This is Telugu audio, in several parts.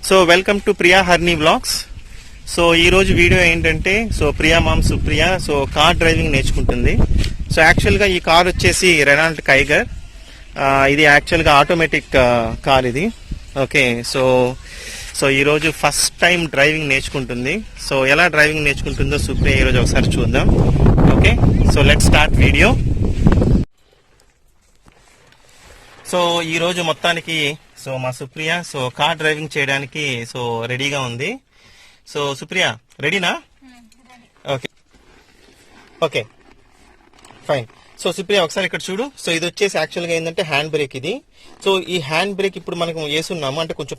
So welcome to Priya Harni vlogs. So ఈ రోజు వీడియో ఏంటంటే, so Priya mom Supriya so car driving నేర్చుకుంటుంది. సో యాక్చువల్గా ఈ కార్ వచ్చేసి రెనాల్ట్ కైగర్. ఇది యాక్చువల్గా ఆటోమేటిక్ కార్ ఇది. ఓకే, సో సో ఈరోజు ఫస్ట్ టైం డ్రైవింగ్ నేర్చుకుంటుంది. సో ఎలా డ్రైవింగ్ నేర్చుకుంటుందో సుప్రియ ఈరోజు ఒకసారి చూద్దాం. Okay, so let start video. So ఈరోజు మొత్తానికి సో మా సుప్రియ సో కార్ డ్రైవింగ్ చేయడానికి సో రెడీగా ఉంది. సో సుప్రియ రెడీనా? Okay okay fine. So Supriya ఒకసారి ఇక్కడ చూడు. సో ఇది వచ్చేసి యాక్చువల్గా ఏంటంటే హ్యాండ్ బ్రేక్ ఇది. సో ఈ హ్యాండ్ బ్రేక్ ఇప్పుడు మనకు వేసున్నాము అంటే కొంచెం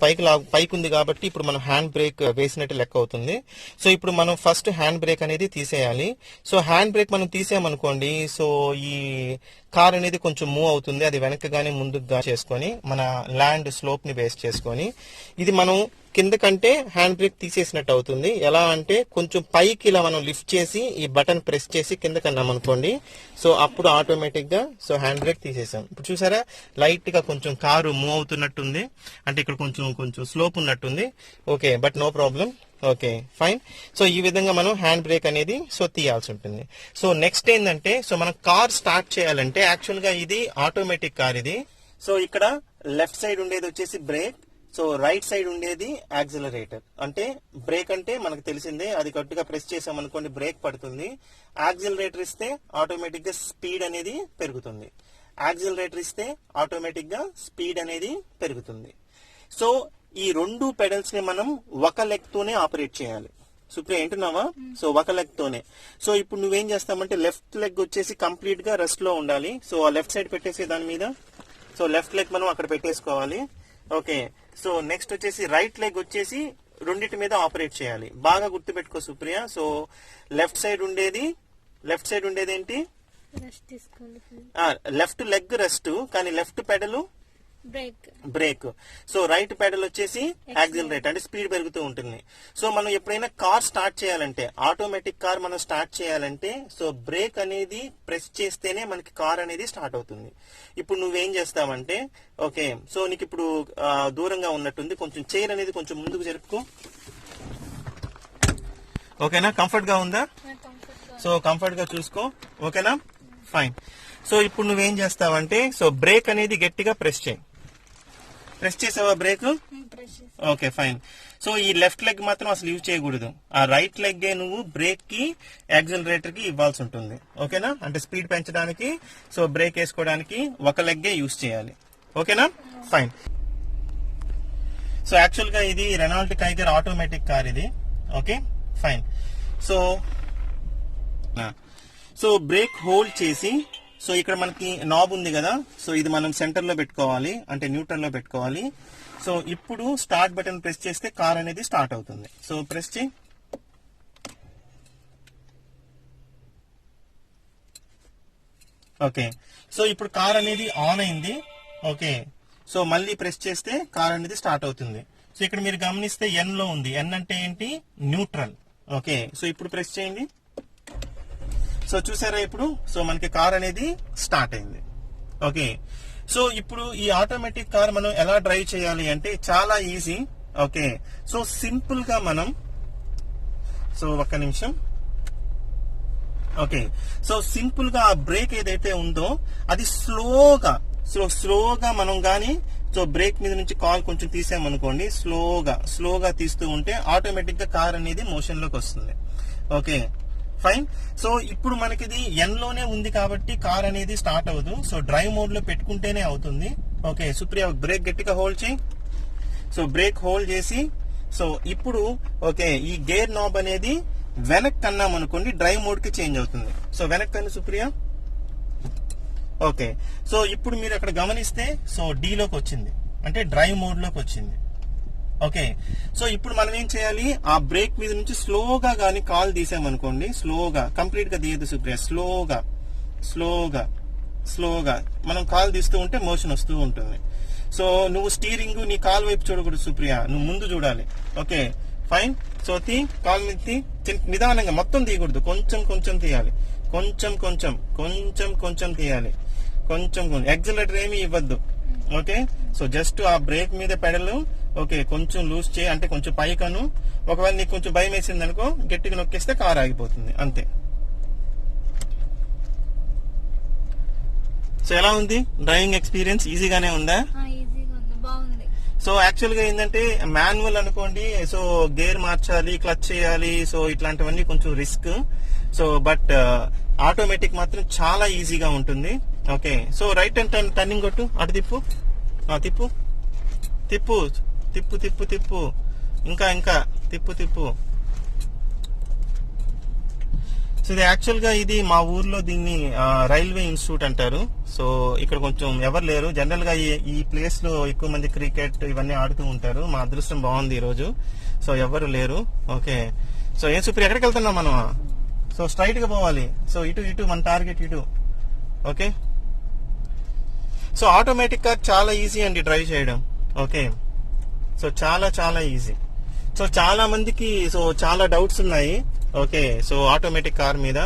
పైకి ఉంది కాబట్టి ఇప్పుడు మనం హ్యాండ్ బ్రేక్ వేసినట్టు లెక్క అవుతుంది. సో ఇప్పుడు మనం ఫస్ట్ హ్యాండ్ బ్రేక్ అనేది తీసేయాలి. సో హ్యాండ్ బ్రేక్ మనం తీసేయమనుకోండి, సో ఈ కార్ అనేది కొంచెం మూవ్ అవుతుంది. అది వెనకగానే ముందుగా చేసుకొని మన ల్యాండ్ స్లోప్ ని బేస్ చేసుకొని ఇది మనం కిందకంటే హ్యాండ్ బ్రేక్ తీసేసినట్టు అవుతుంది. ఎలా అంటే కొంచెం పైకి ఇలా మనం లిఫ్ట్ చేసి ఈ బటన్ ప్రెస్ చేసి కిందకన్నాం అనుకోండి, సో అప్పుడు ఆటోమేటిక్ గా సో హ్యాండ్ బ్రేక్ తీసేసాం. ఇప్పుడు చూసారా లైట్ గా కొంచెం కారు మూవ్ అవుతున్నట్టుంది, అంటే ఇక్కడ కొంచెం స్లోప్ ఉన్నట్టుంది. Okay, but no problem. Okay fine. So ఈ విధంగా మనం హ్యాండ్ బ్రేక్ అనేది సో తీయాల్సి ఉంటుంది. సో నెక్స్ట్ ఏంటంటే, సో మనం కార్ స్టార్ట్ చేయాలంటే యాక్చువల్ గా ఇది ఆటోమేటిక్ కార్ ఇది. సో ఇక్కడ లెఫ్ట్ సైడ్ ఉండేది వచ్చేసి బ్రేక్, సో రైట్ సైడ్ ఉండేది యాక్సిలరేటర్. అంటే బ్రేక్ అంటే మనకు తెలిసిందే, అది గట్టిగా ప్రెస్ చేసామనుకోండి బ్రేక్ పడుతుంది. యాక్సిలరేటర్ ఇస్తే ఆటోమేటిక్ గా స్పీడ్ అనేది పెరుగుతుంది. యాక్సిలరేటర్ ఇస్తే ఆటోమేటిక్ గా స్పీడ్ అనేది పెరుగుతుంది. సో ఈ రెండు పెడల్స్ ని మనం ఒక లెగ్ తోనే ఆపరేట్ చేయాలి. సుప్రియ ఏంటున్నావా? సో ఒక లెగ్ తోనే. సో ఇప్పుడు నువ్వేం చేస్తామంటే లెఫ్ట్ లెగ్ వచ్చేసి కంప్లీట్ గా రెస్ట్ లో ఉండాలి. సో ఆ లెఫ్ట్ సైడ్ పెట్టేసి దాని మీద సో లెఫ్ట్ లెగ్ మనం అక్కడ పెట్టేసుకోవాలి. ఓకే, సో నెక్స్ట్ వచ్చేసి రైట్ లెగ్ వచ్చేసి రెండింటి మీద ఆపరేట్ చేయాలి. బాగా గుర్తుపెట్టుకో సుప్రియ. సో లెఫ్ట్ సైడ్ ఉండేది ఏంటి? లెఫ్ట్ లెగ్ రెస్ట్, కానీ left pedal break. So right pedal వచ్చేసి యాక్సిలరేట్, అంటే స్పీడ్ పెరుగుతూ ఉంటుంది. సో మనం ఎప్పుడైనా కార్ స్టార్ట్ చేయాలంటే, ఆటోమేటిక్ కార్ మనం స్టార్ట్ చేయాలంటే సో బ్రేక్ అనేది ప్రెస్ చేస్తేనే మనకి కార్ అనేది స్టార్ట్ అవుతుంది. ఇప్పుడు నువ్వేం చేస్తావంటే, ఓకే సో నీకు ఇప్పుడు దూరంగా ఉన్నట్టుంది, కొంచెం చైర్ అనేది కొంచెం ముందుకు జరుపుకో. ఓకేనా? కంఫర్ట్ గా ఉందా? సో కంఫర్ట్ గా చూసుకో. ఓకేనా? ఫైన్. సో ఇప్పుడు నువ్వేం చేస్తావంటే, సో బ్రేక్ అనేది గట్టిగా ప్రెస్ చేయి. ప్రెస్ చేసావా బ్రేక్? Okay fine. సో ఈ లెఫ్ట్ లెగ్ మాత్రం అసలు యూజ్ చేయకూడదు. ఆ రైట్ లెగ్ నువ్వు బ్రేక్ కి యాక్సిలరేటర్ కి ఇవ్వాల్సి ఉంటుంది. ఓకేనా? అంటే స్పీడ్ పెంచడానికి సో బ్రేక్ వేసుకోవడానికి ఒక లెగ్గే యూజ్ చేయాలి. ఓకేనా? ఫైన్. సో యాక్చువల్ గా ఇది రెనాల్ట్ కైగర్ ఆటోమేటిక్ కార్ ఇది. Okay fine. So break hold చేసి, సో ఇక్కడ మనకి నాబ్ ఉంది కదా, సో ఇది మనం సెంటర్ లో పెట్టుకోవాలి, అంటే న్యూట్రల్ లో పెట్టుకోవాలి. సో ఇప్పుడు స్టార్ట్ బటన్ ప్రెస్ చేస్తే కార్ అనేది స్టార్ట్ అవుతుంది. సో ప్రెస్ చేయి. ఓకే, సో ఇప్పుడు కార్ అనేది ఆన్ అయింది. ఓకే, సో మళ్ళీ ప్రెస్ చేస్తే కార్ అనేది స్టార్ట్ అవుతుంది. సో ఇక్కడ మీరు గమనిస్తే ఎన్ లో ఉంది. ఎన్ అంటే ఏంటి? న్యూట్రల్. ఓకే, సో ఇప్పుడు ప్రెస్ చేయండి. సో చూసారా ఇప్పుడు సో మనకి కార్ అనేది స్టార్ట్ అయింది. ఓకే, సో ఇప్పుడు ఈ ఆటోమేటిక్ కార్ మనం ఎలా డ్రైవ్ చేయాలి అంటే చాలా ఈజీ. ఓకే, సో సింపుల్ గా మనం ఒక్క నిమిషం. ఓకే, సో సింపుల్ గా ఆ బ్రేక్ ఏదైతే ఉందో అది స్లోగా మనం గానీ సో బ్రేక్ మీద నుంచి కాల్ కొంచెం తీసామనుకోండి, స్లోగా తీస్తూ ఉంటే ఆటోమేటిక్ గా కార్ అనేది మోషన్ లోకి వస్తుంది. Okay fine. సో ఇప్పుడు మనకి ఇది ఎన్ లోనే ఉంది కాబట్టి కార్ అనేది స్టార్ట్ అవ్వదు. సో డ్రైవ్ మోడ్ లో పెట్టుకుంటేనే అవుతుంది. ఓకే సుప్రియ బ్రేక్ గట్టిగా హోల్డ్ చేయి. సో బ్రేక్ హోల్డ్ చేసి సో ఇప్పుడు ఓకే ఈ గేర్ నాబ్ అనేది వెనక్కి అన్నాం అనుకోండి డ్రైవ్ మోడ్ కి చేంజ్ అవుతుంది. సో వెనక్కి అన్న సుప్రియ. ఓకే, సో ఇప్పుడు మీరు అక్కడ గమనిస్తే సో డి లోకి వచ్చింది, అంటే డ్రైవ్ మోడ్ లోకి వచ్చింది. ఓకే, సో ఇప్పుడు మనం ఏం చేయాలి, ఆ బ్రేక్ మీద నుంచి స్లోగా గానీ కాల్ తీసామనుకోండి, స్లోగా కంప్లీట్ గా తీయదు సుప్రియ, స్లోగా మనం కాల్ తీస్తూ ఉంటే మోషన్ వస్తూ ఉంటుంది. సో నువ్వు స్టీరింగ్ నీ కాల్ వైపు చూడకూడదు సుప్రియ, నువ్వు ముందు చూడాలి. Okay fine. సో కాల్ మీద నిదానంగా మొత్తం తీయకూడదు, కొంచెం తీయాలి, కొంచెం తీయాలి, కొంచెం. యాక్సిలరేటర్ ఏమీ ఇవ్వద్దు. ఓకే, సో జస్ట్ ఆ బ్రేక్ మీద పెడల్ ఓకే, కొంచెం లూజ్ చేయి, అంటే కొంచెం పైకను. ఒకవేళ నీకు కొంచెం భయం వేసింది అనుకో, గట్టిగా నొక్కేస్తే కార్ ఆగిపోతుంది అంతే. సో ఎలా ఉంది డ్రైవింగ్ ఎక్స్పీరియన్స్? ఈజీగానే ఉందా? సో యాక్చువల్ గా ఏంటంటే మాన్యువల్ అనుకోండి, సో గేర్ మార్చాలి, క్లచ్ చేయాలి, సో ఇట్లాంటివన్నీ కొంచెం రిస్క్. సో బట్ ఆటోమేటిక్ మాత్రం చాలా ఈజీగా ఉంటుంది. Okay, so right and turning కొట్టు, అటు తిప్పు, తిప్పు తిప్పు తిప్పు తిప్పు తిప్పు, ఇంకా ఇంకా తిప్పు తిప్పు. సో ఇది యాక్చువల్ గా ఇది మా ఊర్లో దీన్ని రైల్వే ఇన్స్టిట్యూట్ అంటారు. సో ఇక్కడ కొంచెం ఎవరు లేరు. జనరల్ గా ఈ ప్లేస్ లో ఎక్కువ మంది క్రికెట్ ఇవన్నీ ఆడుతూ ఉంటారు. మా అదృష్టం బాగుంది ఈ రోజు, సో ఎవరు లేరు. ఓకే, సో ఏం సూపర్, ఎక్కడికి వెళ్తున్నాం మనం? సో స్ట్రైట్ గా పోవాలి. సో ఇటు ఇటు మన టార్గెట్ ఇటు. ఓకే, సో ఆటోమేటిక్ కార్ చాలా ఈజీ అండి డ్రైవ్ చేయడం. ఓకే, సో చాలా చాలా ఈజీ. సో చాలా మందికి సో చాలా డౌట్స్ ఉన్నాయి. ఓకే, సో ఆటోమేటిక్ కార్ మీద.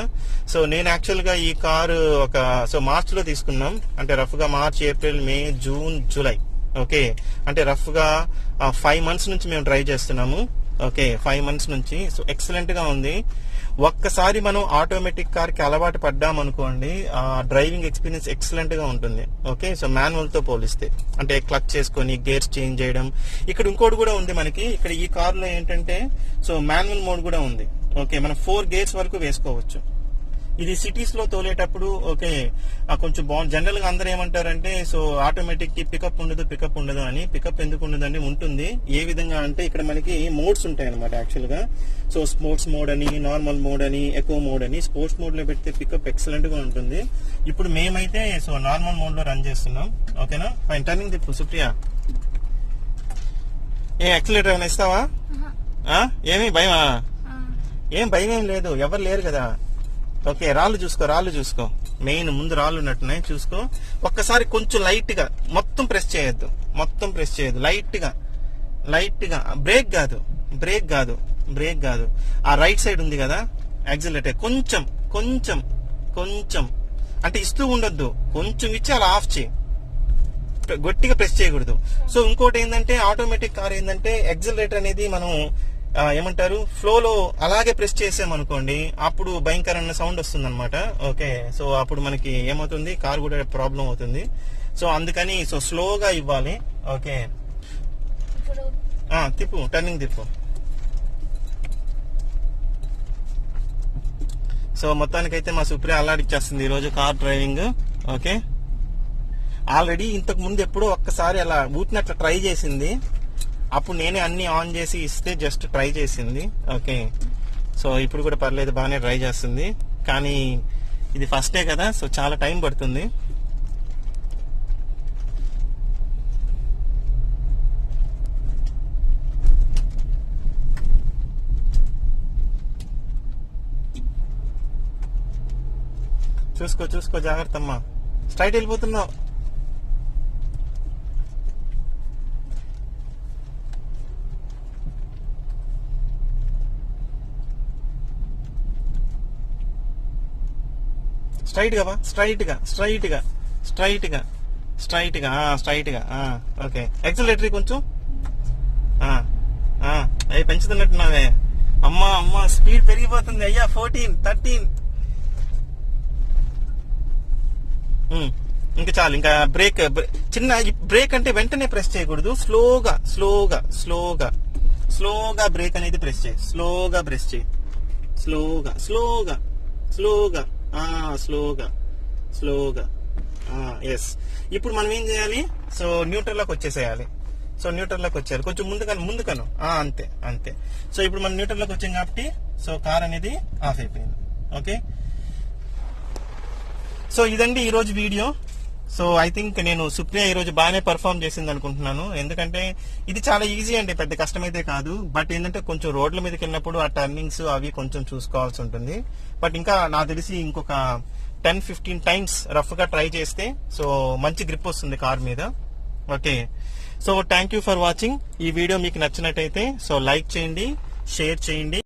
సో నేను యాక్చువల్ గా ఈ కారు సో మార్చ్ లో తీసుకున్నాం. అంటే రఫ్ గా మార్చ్, ఏప్రిల్, మే, జూన్, జూలై. ఓకే, అంటే రఫ్ గా 5 months నుంచి మేము డ్రైవ్ చేస్తున్నాము. ఓకే, 5 months నుంచి. సో ఎక్సలెంట్ గా ఉంది. ఒక్కసారి మనం ఆటోమేటిక్ కార్ కి అలవాటు పడ్డాం అనుకోండి, డ్రైవింగ్ ఎక్స్పీరియన్స్ ఎక్సలెంట్ గా ఉంటుంది. ఓకే, సో మాన్యువల్ తో పోలిస్తే, అంటే క్లచ్ చేసుకొని గేర్స్ చేంజ్ చేయడం. ఇక్కడ ఇంకోటి కూడా ఉంది మనకి. ఇక్కడ ఈ కార్ లో ఏంటంటే సో మాన్యువల్ మోడ్ కూడా ఉంది. ఓకే, మనం 4 gears వరకు వేసుకోవచ్చు. ఇది సిటీస్ లో తోలేటప్పుడు ఓకే కొంచెం బాగుంది. జనరల్ గా అందరూ ఏమంటారంటే సో ఆటోమేటిక్ కి పికప్ ఉండదు అని. పికప్ ఎందుకు ఉండదండి, ఉంటుంది. ఏ విధంగా అంటే ఇక్కడ మనకి మోడ్స్ ఉంటాయి అనమాట యాక్చువల్ గా. సో స్పోర్ట్స్ మోడ్ అని, నార్మల్ మోడ్ అని, ఎకో మోడ్ అని. స్పోర్ట్స్ మోడ్ లో పెడితే పికప్ ఎక్సలెంట్ గా ఉంటుంది. ఇప్పుడు మేమైతే సో నార్మల్ మోడ్ లో రన్ చేస్తున్నాం. ఓకేనా, ఫైన్. టర్నింగ్ తిప్పు సుప్రియ. యాక్సిలేటర్ ఏమైనా ఇస్తావా? ఏమి భయమా? ఏం భయం ఏం లేదు, ఎవరు లేరు కదా. ఓకే, రాళ్ళు చూసుకో. మెయిన్ ముందు రాళ్ళు ఉన్నట్టున్నాయి, చూసుకో. ఒక్కసారి కొంచెం లైట్ గా, మొత్తం ప్రెస్ చేయొద్దు. లైట్ గా. బ్రేక్ కాదు. ఆ రైట్ సైడ్ ఉంది కదా యాక్సిలరేటర్, కొంచెం అంటే ఇస్తూ ఉండొద్దు. కొంచెం ఇచ్చి అలా ఆఫ్ చేయి, గట్టిగా ప్రెస్ చేయకూడదు. సో ఇంకోటి ఏంటంటే ఆటోమేటిక్ కార్ ఏంటంటే యాక్సిలరేటర్ అనేది మనం ఏమంటారు ఫ్లోలో అలాగే ప్రెస్ చేసామనుకోండి, అప్పుడు భయంకరమైన సౌండ్ వస్తుంది అనమాట. ఓకే, సో అప్పుడు మనకి ఏమవుతుంది, కార్ కూడా ప్రాబ్లం అవుతుంది. సో అందుకని సో స్లోగా ఇవ్వాలి. ఓకే, తిప్పు, టర్నింగ్ తిప్పు. సో మొత్తానికైతే మా సుప్రియ అల్లాడిచ్చేస్తుంది ఈరోజు కార్ డ్రైవింగ్. ఓకే, ఆల్రెడీ ఇంతకు ముందు ఎప్పుడో ఒక్కసారి అలా ఊటినట్లు ట్రై చేసింది. అప్పుడు నేనే అన్ని ఆన్ చేసి ఇస్తే జస్ట్ ట్రై చేసింది. ఓకే, సో ఇప్పుడు కూడా పర్లేదు, బాగానే ట్రై చేస్తుంది. కానీ ఇది ఫస్ట్ డే కదా, సో చాలా టైం పడుతుంది. చూసుకో జాగ్రత్త అమ్మా. స్ట్రైట్ వెళ్ళిపోతున్నావు. స్ట్రైట్ గా. ఓకే, యాక్సిలరేటరీ కొంచెం అవి పెంచుతున్నట్టున్నావే. అమ్మా స్పీడ్ పెరిగిపోతుంది అయ్యా. 14, 13. ఇంకా చాలు. ఇంకా బ్రేక్ చిన్న బ్రేక్ అంటే వెంటనే ప్రెస్ చేయకూడదు. స్లోగా బ్రేక్ అనేది ప్రెస్ చేయి. స్లోగా. ఎస్. ఇప్పుడు మనం ఏం చేయాలి, సో న్యూట్రల్ లోకి వచ్చేసేయాలి. సో న్యూట్రల్ లోకి వచ్చారు, కొంచెం ముందుకను. అంతే. సో ఇప్పుడు మనం న్యూట్రల్ లోకి వచ్చాం కాబట్టి సో కార్ అనేది ఆఫ్ అయిపోయింది. ఓకే, సో ఇదండి ఈరోజు వీడియో. సో ఐ థింక్ నేను సుప్రియ ఈరోజు బాగానే పర్ఫామ్ చేసింది అనుకుంటున్నాను. ఎందుకంటే ఇది చాలా ఈజీ అండి, పెద్ద కష్టమైతే కాదు. బట్ ఏంటంటే కొంచెం రోడ్ల మీదకి వెళ్ళినప్పుడు ఆ టర్నింగ్స్ అవి కొంచెం చూసుకోవాల్సి ఉంటుంది. బట్ ఇంకా నాకు తెలిసి ఇంకొక 10-15 times రఫ్ గా ట్రై చేస్తే సో మంచి గ్రిప్ వస్తుంది కార్ మీద. Okay, so thank you for watching. ఈ వీడియో మీకు నచ్చినట్టయితే సో లైక్ చేయండి, షేర్ చేయండి.